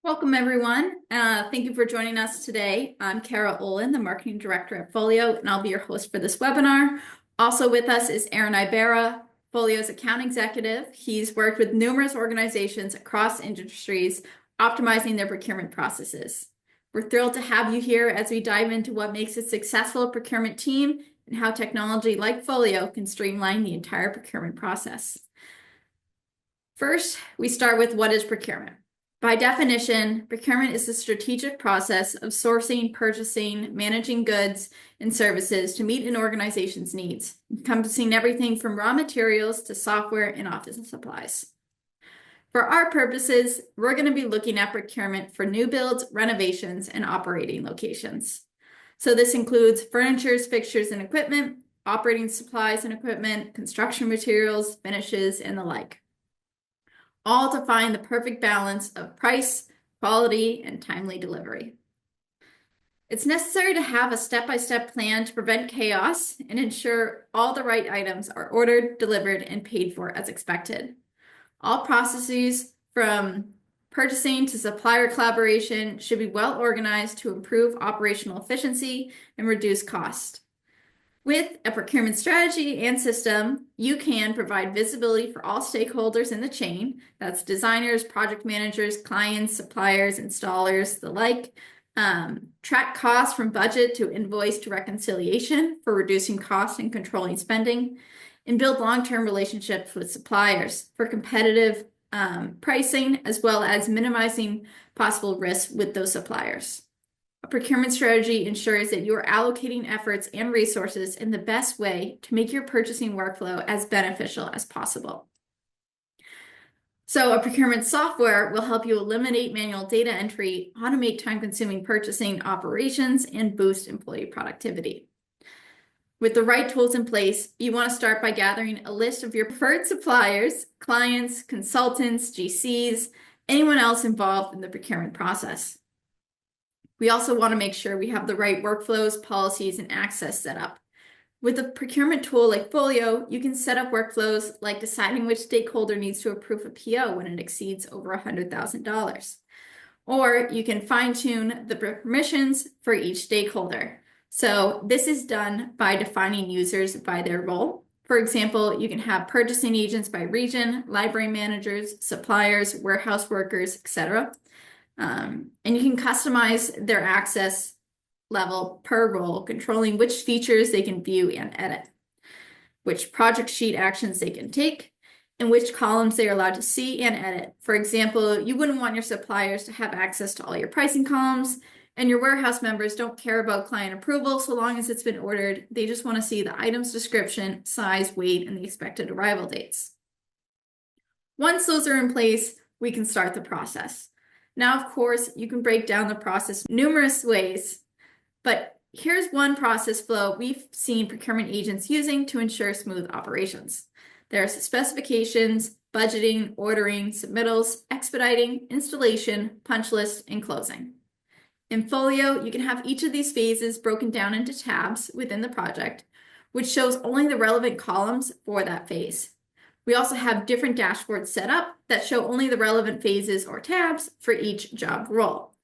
Welcome, everyone. Thank you for joining us today. I'm Kara Olin, the Marketing Director at Folio, and I'll be your host for this webinar. Also with us is Aaron Ibarra, Folio's account executive. He's worked with numerous organizations across industries, optimizing their procurement processes. We're thrilled to have you here as we dive into what makes a successful procurement team and how technology like Folio can streamline the entire procurement process. First, we start with what is procurement. By definition, procurement is the strategic process of sourcing, purchasing, managing goods and services to meet an organization's needs, encompassing everything from raw materials to software and office supplies. For our purposes, we're going to be looking at procurement for new builds, renovations, and operating locations. So this includes furnitures, fixtures, and equipment, operating supplies and equipment, construction materials, finishes, and the like, all to find the perfect balance of price, quality, and timely delivery. It's necessary to have a step-by-step plan to prevent chaos and ensure all the right items are ordered, delivered, and paid for as expected. All processes from purchasing to supplier collaboration should be well organized to improve operational efficiency and reduce cost. With a procurement strategy and system, you can provide visibility for all stakeholders in the chain. That's designers, project managers, clients, suppliers, installers, the like. Track costs from budget to invoice to reconciliation for reducing costs and controlling spending, and build long-term relationships with suppliers for competitive pricing, as well as minimizing possible risks with those suppliers. A procurement strategy ensures that you are allocating efforts and resources in the best way to make your purchasing workflow as beneficial as possible. So a procurement software will help you eliminate manual data entry, automate time-consuming purchasing operations, and boost employee productivity. With the right tools in place, you want to start by gathering a list of your preferred suppliers, clients, consultants, GCs, anyone else involved in the procurement process. We also want to make sure we have the right workflows, policies, and access set up. With a procurement tool like Folio, you can set up workflows like deciding which stakeholder needs to approve a PO when it exceeds over $100,000. Or you can fine-tune the permissions for each stakeholder. So this is done by defining users by their role. For example, you can have purchasing agents by region, library managers, suppliers, warehouse workers, etc. And you can customize their access level per role, controlling which features they can view and edit, which project sheet actions they can take, and which columns they are allowed to see and edit. For example, you wouldn't want your suppliers to have access to all your pricing columns, and your warehouse members don't care about client approval so long as it's been ordered. They just want to see the item's description, size, weight, and the expected arrival dates. Once those are in place, we can start the process. Now, of course, you can break down the process numerous ways, but here's one process flow we've seen procurement agents using to ensure smooth operations. There's specifications, budgeting, ordering, submittals, expediting, installation, punch list, and closing. In Folio, you can have each of these phases broken down into tabs within the project, which shows only the relevant columns for that phase. We also have different dashboards set up that show only the relevant phases or tabs for each job role.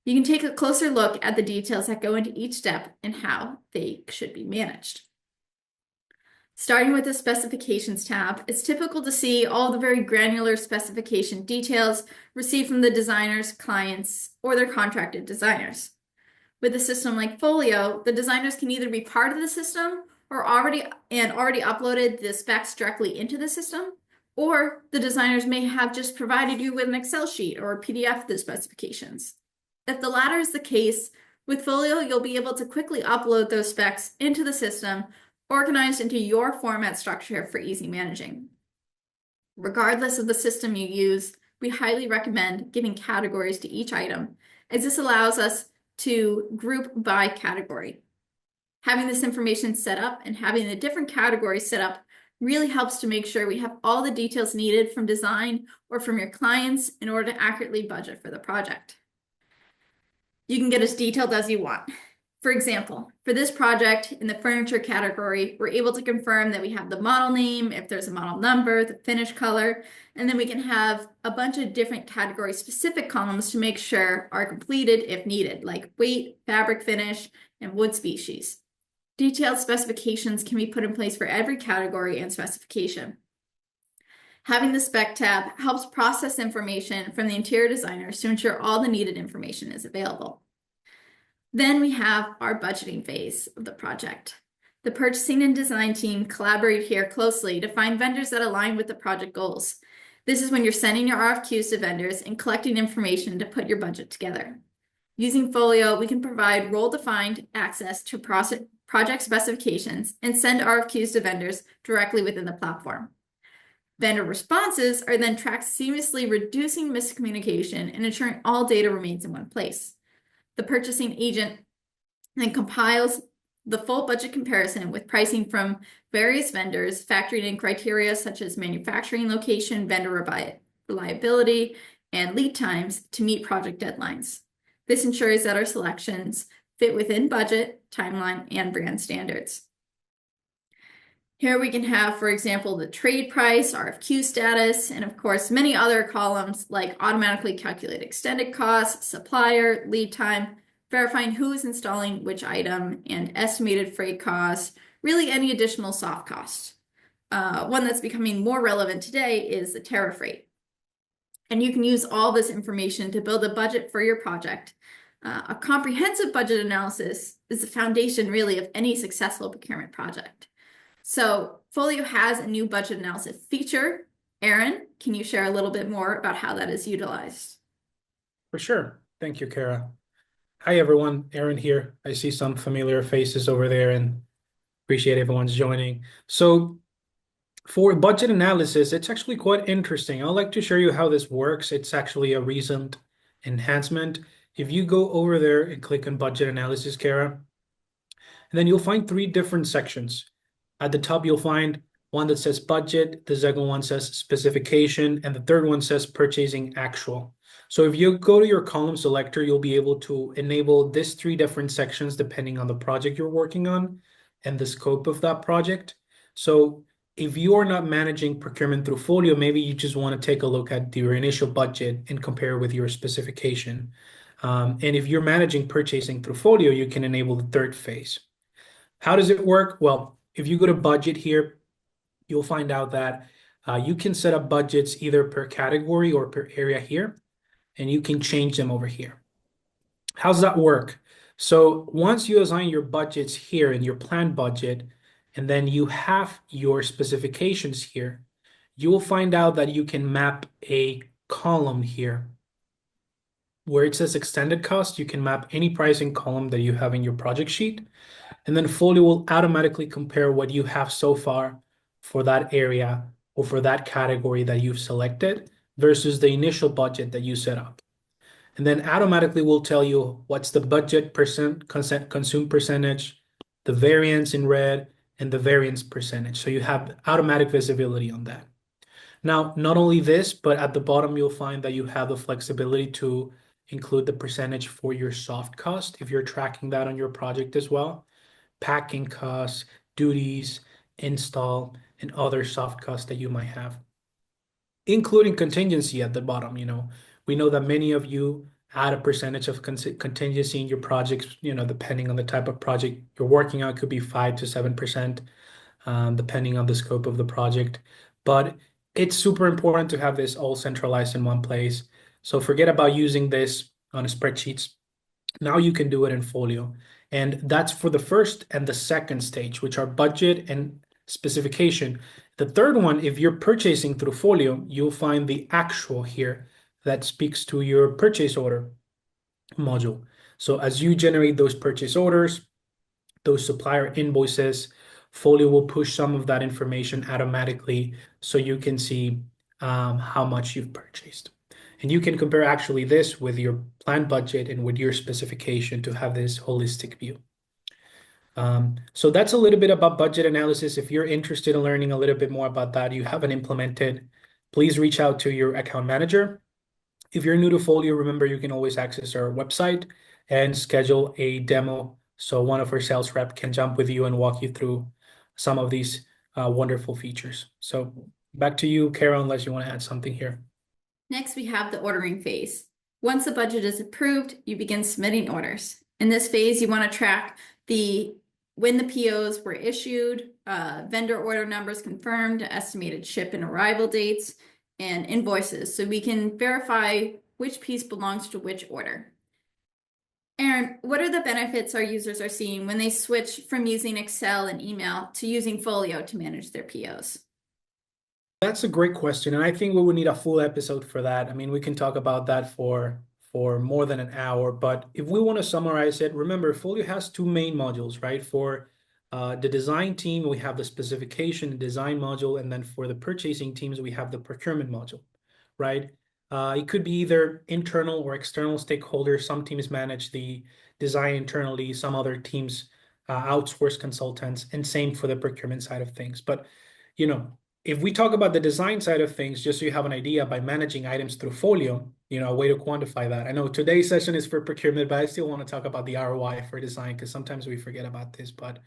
You can take a closer look at the details that go into each step and how they should be managed. Starting with the specifications tab, it's typical to see all the very granular specification details received from the designers, clients, or their contracted designers. With a system like Folio, the designers can either be part of the system or already uploaded the specs directly into the system, or the designers may have just provided you with an Excel sheet or a PDF of the specifications. If the latter is the case, with Folio, you'll be able to quickly upload those specs into the system, organized into your format structure for easy managing. Regardless of the system you use, we highly recommend giving categories to each item, as this allows us to group by category. Having this information set up and having the different categories set up really helps to make sure we have all the details needed from design or from your clients in order to accurately budget for the project. You can get as detailed as you want. For example, for this project in the furniture category, we're able to confirm that we have the model name, if there's a model number, the finish color, and then we can have a bunch of different category specific columns to make sure are completed if needed, like weight, fabric finish, and wood species. Detailed specifications can be put in place for every category and specification. Having the spec tab helps process information from the interior designers to ensure all the needed information is available. Then we have our budgeting phase of the project. The purchasing and design team collaborate here closely to find vendors that align with the project goals. This is when you're sending your RFQs to vendors and collecting information to put your budget together. Using Folio, we can provide role-defined access to project specifications and send RFQs to vendors directly within the platform. Vendor responses are then tracked seamlessly, reducing miscommunication and ensuring all data remains in one place. The purchasing agent then compiles the full budget comparison with pricing from various vendors, factoring in criteria such as manufacturing location, vendor reliability, and lead times to meet project deadlines. This ensures that our selections fit within budget, timeline, and brand standards. Here we can have, for example, the trade price, RFQ status, and of course, many other columns like automatically calculate extended costs, supplier, lead time, verifying who is installing which item, and estimated freight costs, really any additional soft costs. One that's becoming more relevant today is the tariff rate. And you can use all this information to build a budget for your project. A comprehensive budget analysis is the foundation, really, of any successful procurement project. So Folio has a new budget analysis feature. Aaron, can you share a little bit more about how that is utilized? For sure. Thank you, Kara. Hi, everyone. Aaron here. I see some familiar faces over there and appreciate everyone's joining. So for budget analysis, it's actually quite interesting. I'd like to show you how this works. It's actually a recent enhancement. If you go over there and click on budget analysis, Kara, and then you'll find three different sections. At the top, you'll find one that says budget, the second one says specification, and the third one says purchasing actual. So if you go to your column selector, you'll be able to enable these three different sections depending on the project you're working on and the scope of that project. So if you are not managing procurement through Folio, maybe you just want to take a look at your initial budget and compare with your specification. And if you're managing purchasing through Folio, you can enable the third phase. How does it work? Well, if you go to budget here, you'll find out that you can set up budgets either per category or per area here, and you can change them over here. How does that work? So once you assign your budgets here in your planned budget, and then you have your specifications here, you will find out that you can map a column here. Where it says extended cost, you can map any pricing column that you have in your project sheet. And then Folio will automatically compare what you have so far for that area or for that category that you've selected versus the initial budget that you set up. And then automatically will tell you what's the budget consumed percentage, the variance in red, and the variance percentage. So you have automatic visibility on that. Now, not only this, but at the bottom, you'll find that you have the flexibility to include the percentage for your soft cost if you're tracking that on your project as well. Packing costs, duties, install, and other soft costs that you might have, including contingency at the bottom. We know that many of you add a percentage of contingency in your projects, depending on the type of project you're working on. It could be 5 to 7%, depending on the scope of the project. But it's super important to have this all centralized in one place. So forget about using this on spreadsheets. Now you can do it in Folio. And that's for the first and the second stage, which are budget and specification. The third one, if you're purchasing through Folio, you'll find the actual here that speaks to your purchase order module. So as you generate those purchase orders, those supplier invoices, Folio will push some of that information automatically so you can see how much you've purchased. And you can compare actually this with your planned budget and with your specification to have this holistic view. So that's a little bit about budget analysis. If you're interested in learning a little bit more about that, you haven't implemented, please reach out to your account manager. If you're new to Folio, remember you can always access our website and schedule a demo So one of our sales rep can jump with you and walk you through some of these wonderful features. So back to you, Carol, unless you want to add something here. Next, we have the ordering phase. Once the budget is approved, you begin submitting orders. In this phase, you want to track when the POs were issued, vendor order numbers confirmed, estimated ship and arrival dates, and invoices, so we can verify which piece belongs to which order. Aaron, what are the benefits our users are seeing when they switch from using Excel and email to using Folio to manage their POs? That's a great question, and I think we would need a full episode for that. I mean, we can talk about that for more than an hour, but if we want to summarize it, remember, Folio has two main modules, right? For the design team, we have the specification and design module, and then for the purchasing teams, we have the procurement module, right? It could be either internal or external stakeholders. Some teams manage the design internally, some other teams outsource consultants, and same for the procurement side of things. But, if we talk about the design side of things, just so you have an idea, by managing items through Folio, a way to quantify that. I know today's session is for procurement, but I still want to talk about the ROI for design because sometimes we forget about this. But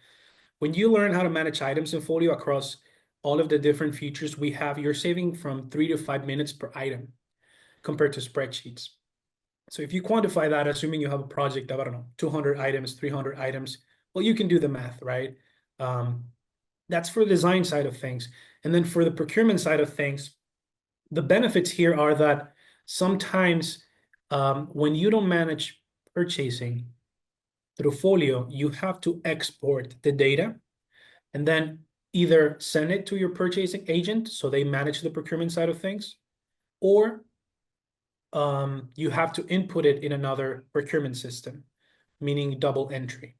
when you learn how to manage items in Folio across all of the different features we have, you're saving from 3 to 5 minutes per item compared to spreadsheets. So if you quantify that, assuming you have a project of, I don't know, 200 items, 300 items, well, you can do the math, right? That's for the design side of things. And then for the procurement side of things, the benefits here are that sometimes when you don't manage purchasing through Folio, you have to export the data and then either send it to your purchasing agent so they manage the procurement side of things, or you have to input it in another procurement system, meaning double entry.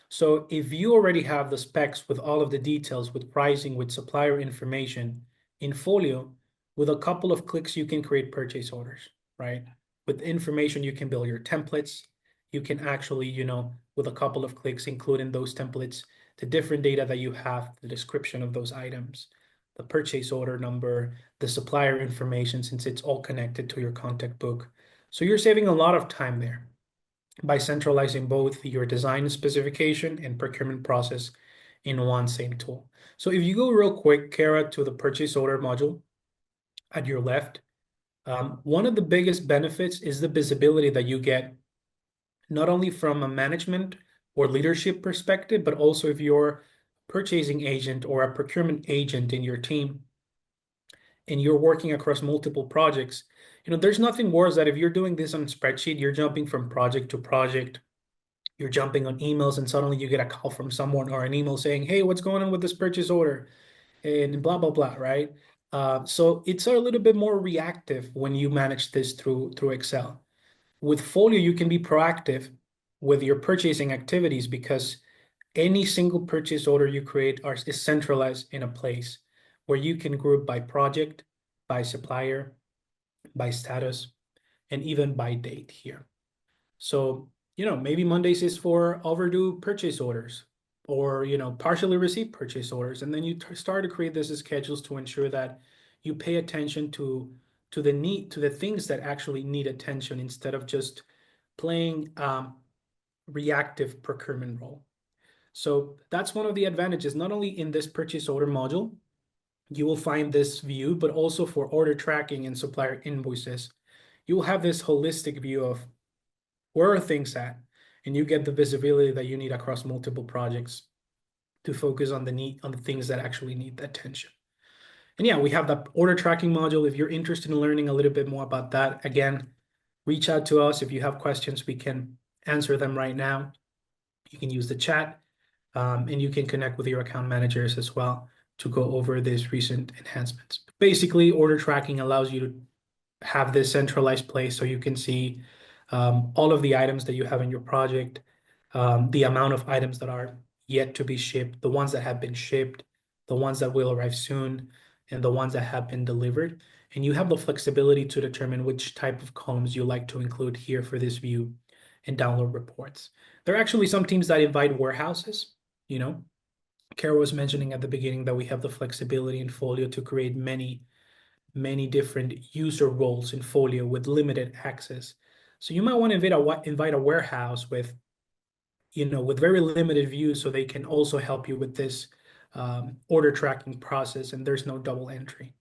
So if you already have the specs with all of the details, with pricing, with supplier information in Folio, with a couple of clicks, you can create purchase orders, right? With information, you can build your templates. You can actually, with a couple of clicks, include in those templates the different data that you have, the description of those items, the purchase order number, the supplier information, since it's all connected to your contact book. So you're saving a lot of time there by centralizing both your design specification and procurement process in one same tool. So if you go real quick, Kara, to the purchase order module at your left, one of the biggest benefits is the visibility that you get, not only from a management or leadership perspective, but also if you're a purchasing agent or a procurement agent in your team and you're working across multiple projects. There's nothing worse that if you're doing this on a spreadsheet, you're jumping from project to project, you're jumping on emails, and suddenly you get a call from someone or an email saying, hey, what's going on with this purchase order? And blah, blah, blah, right? So it's a little bit more reactive when you manage this through Excel. With Folio, you can be proactive with your purchasing activities because any single purchase order you create is centralized in a place where you can group by project, by supplier, by status, and even by date here. So, maybe Mondays is for overdue purchase orders or, partially received purchase orders. And then you start to create these schedules to ensure that you pay attention to the things that actually need attention instead of just playing reactive procurement role. So that's one of the advantages, not only in this purchase order module, you will find this view, but also for order tracking and supplier invoices. You will have this holistic view of where are things at, and you get the visibility that you need across multiple projects to focus on the things that actually need attention. And yeah, we have the order tracking module. If you're interested in learning a little bit more about that, again, reach out to us. If you have questions, we can answer them right now. You can use the chat, and you can connect with your account managers as well to go over these recent enhancements. Basically, order tracking allows you to have this centralized place so you can see all of the items that you have in your project, the amount of items that are yet to be shipped, the ones that have been shipped, the ones that will arrive soon, and the ones that have been delivered. And you have the flexibility to determine which type of columns you like to include here for this view and download reports. There are actually some teams that invite warehouses. Kara was mentioning at the beginning that we have the flexibility in Folio to create many different user roles in Folio with limited access. So you might want to invite a warehouse with with very limited views, so they can also help you with this order tracking process, and there's no double entry.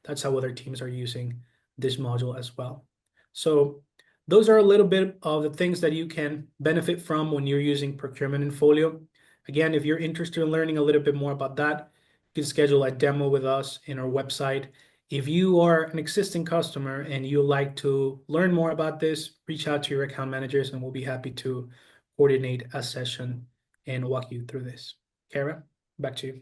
That's how other teams are using this module as well. So those are a little bit of the things that you can benefit from when you're using procurement in Folio. Again, if you're interested in learning a little bit more about that, you can schedule a demo with us in our website. If you are an existing customer and you like to learn more about this, reach out to your account managers and we'll be happy to coordinate a session and walk you through this. Kara, back to you.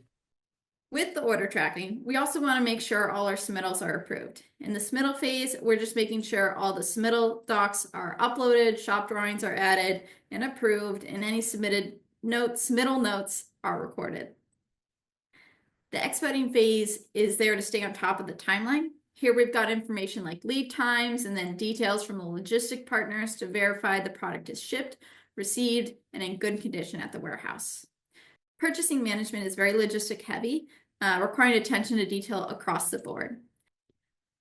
With the order tracking, we also want to make sure all our submittals are approved. In the submittal phase, we're just making sure all the submittal docs are uploaded, shop drawings are added and approved, and any submittal notes are recorded. The expediting phase is there to stay on top of the timeline. Here we've got information like lead times and then details from the logistic partners to verify the product is shipped, received, and in good condition at the warehouse. Purchasing management is very logistic heavy, requiring attention to detail across the board.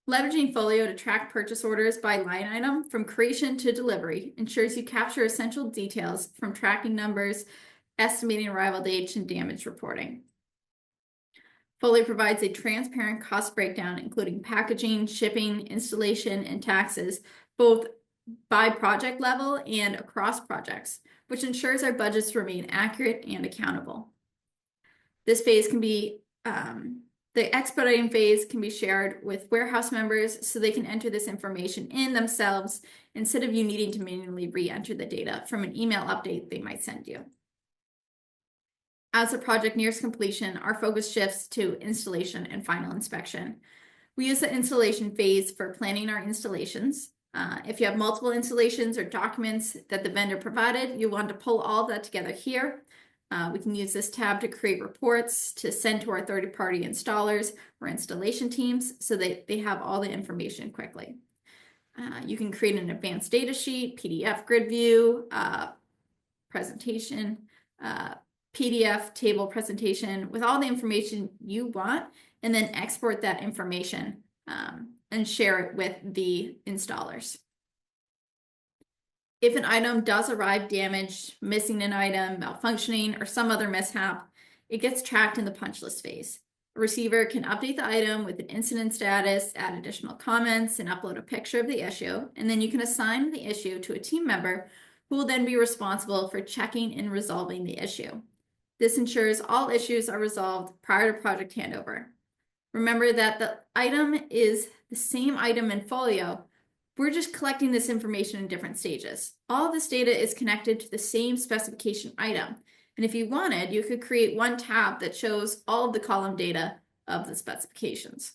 Leveraging Folio to track purchase orders by line item from creation to delivery ensures you capture essential details from tracking numbers, estimating arrival dates, and damage reporting. Folio provides a transparent cost breakdown, including packaging, shipping, installation, and taxes, both by project level and across projects, which ensures our budgets remain accurate and accountable. This phase can be, the expediting phase can be shared with warehouse members so they can enter this information in themselves instead of you needing to manually re-enter the data from an email update they might send you. As the project nears completion, our focus shifts to installation and final inspection. We use the installation phase for planning our installations. If you have multiple installations or documents that the vendor provided, you want to pull all of that together here. We can use this tab to create reports to send to our third-party installers or installation teams so that they have all the information quickly. You can create an advanced data sheet, PDF grid view, presentation, PDF table presentation with all the information you want, and then export that information and share it with the installers. If an item does arrive damaged, missing an item, malfunctioning, or some other mishap, it gets tracked in the punch list phase. A receiver can update the item with an incident status, add additional comments, and upload a picture of the issue, and then you can assign the issue to a team member who will then be responsible for checking and resolving the issue. This ensures all issues are resolved prior to project handover. Remember that the item is the same item in Folio. We're just collecting this information in different stages. All of this data is connected to the same specification item. And if you wanted, you could create one tab that shows all of the column data of the specifications.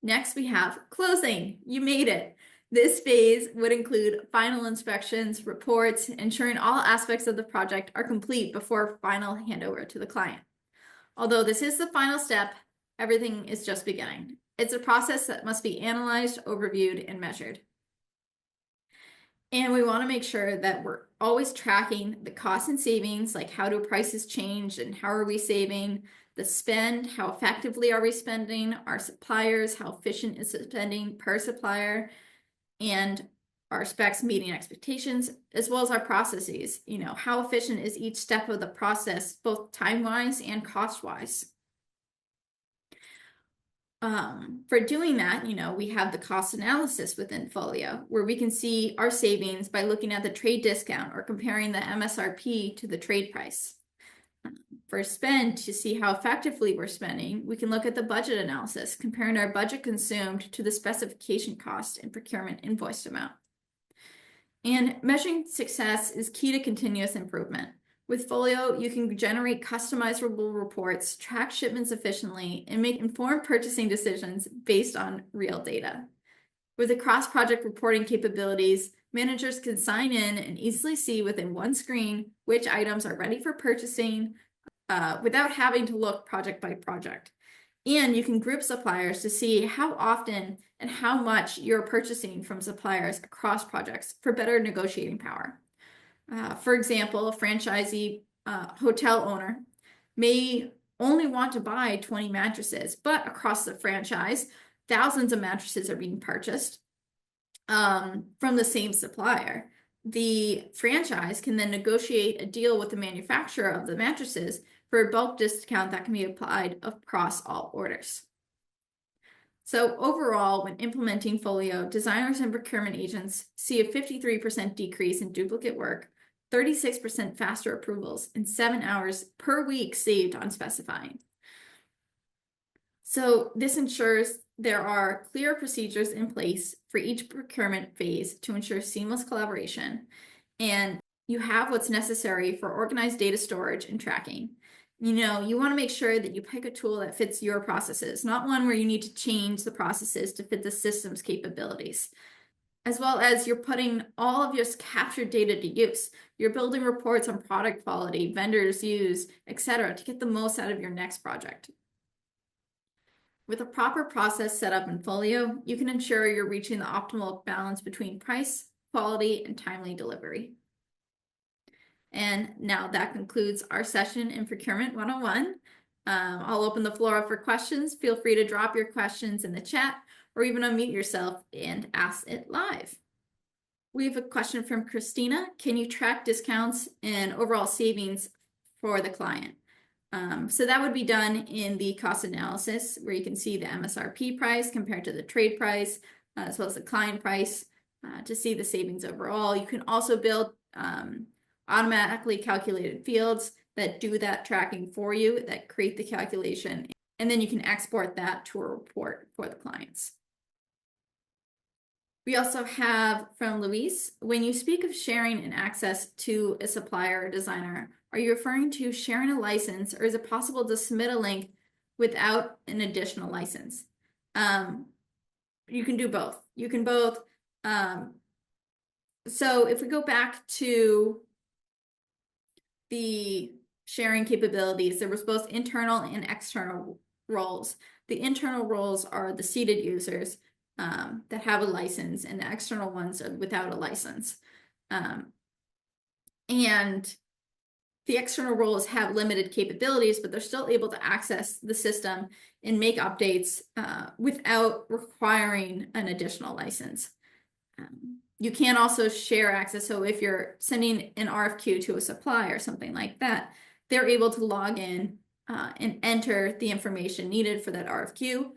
Next, we have closing. You made it. This phase would include final inspections, reports, ensuring all aspects of the project are complete before final handover to the client. Although this is the final step, everything is just beginning. It's a process that must be analyzed, overviewed, and measured. And we want to make sure that we're always tracking the costs and savings, like how do prices change and how are we saving, the spend, how effectively are we spending, our suppliers, how efficient is the spending per supplier, and our specs meeting expectations, as well as our processes. How efficient is each step of the process, both time-wise and cost-wise. For doing that, we have the cost analysis within Folio, where we can see our savings by looking at the trade discount or comparing the MSRP to the trade price. For spend, to see how effectively we're spending, we can look at the budget analysis, comparing our budget consumed to the specification cost and procurement invoiced amount. And measuring success is key to continuous improvement. With Folio, you can generate customizable reports, track shipments efficiently, and make informed purchasing decisions based on real data. With the cross-project reporting capabilities, managers can sign in and easily see within one screen which items are ready for purchasing without having to look project by project. And you can group suppliers to see how often and how much you're purchasing from suppliers across projects for better negotiating power. For example, a franchisee hotel owner may only want to buy 20 mattresses, but across the franchise, thousands of mattresses are being purchased from the same supplier. the franchise can then negotiate a deal with the manufacturer of the mattresses for a bulk discount that can be applied across all orders. So overall, when implementing Folio, designers and procurement agents see a 53% decrease in duplicate work, 36% faster approvals, and 7 hours per week saved on specifying. So this ensures there are clear procedures in place for each procurement phase to ensure seamless collaboration, and you have what's necessary for organized data storage and tracking. You want to make sure that you pick a tool that fits your processes, not one where you need to change the processes to fit the system's capabilities. As well as you're putting all of your captured data to use. You're building reports on product quality, vendors use, etc., to get the most out of your next project. With a proper process set up in Folio, you can ensure you're reaching the optimal balance between price, quality, and timely delivery. And now that concludes our session in Procurement 101. I'll open the floor up for questions. Feel free to drop your questions in the chat or even unmute yourself and ask it live. We have a question from Christina. Can you track discounts and overall savings for the client? So that would be done in the cost analysis, where you can see the MSRP price compared to the trade price, as well as the client price, to see the savings overall. You can also build automatically calculated fields that do that tracking for you, that create the calculation, and then you can export that to a report for the clients. We also have from Luis, when you speak of sharing an access to a supplier or designer, are you referring to sharing a license, or is it possible to submit a link without an additional license? You can do both. You can both. So if we go back to the sharing capabilities, there was both internal and external roles. The internal roles are the seated users that have a license, and the external ones are without a license. And the external roles have limited capabilities, but they're still able to access the system and make updates without requiring an additional license. You can also share access. So if you're sending an RFQ to a supplier or something like that, they're able to log in and enter the information needed for that RFQ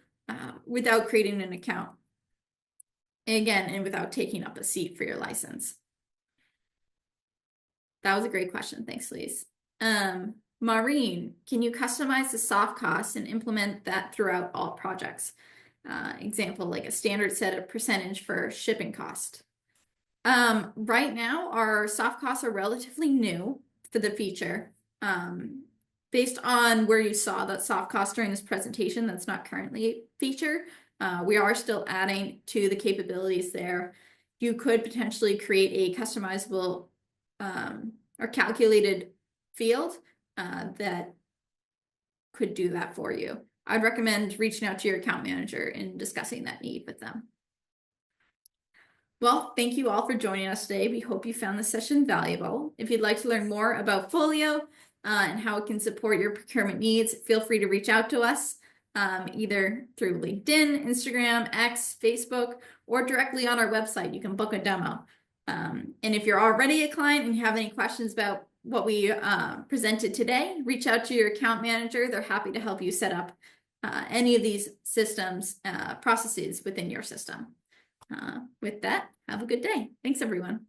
without creating an account. Again, and without taking up a seat for your license. That was a great question. Thanks, Lise. Maureen, can you customize the soft costs and implement that throughout all projects? Example, like a standard set of percentage for shipping cost. Right now, our soft costs are relatively new for the feature. Based on where you saw that soft cost during this presentation, that's not currently a feature. We are still adding to the capabilities there. You could potentially create a customizable or calculated field that could do that for you. I'd recommend reaching out to your account manager and discussing that need with them. Well, thank you all for joining us today. We hope you found this session valuable. If you'd like to learn more about Folio and how it can support your procurement needs, feel free to reach out to us either through LinkedIn, Instagram, X, Facebook, or directly on our website. You can book a demo. And if you're already a client and you have any questions about what we presented today, reach out to your account manager. They're happy to help you set up any of these systems, processes within your system. With that, have a good day. Thanks, everyone.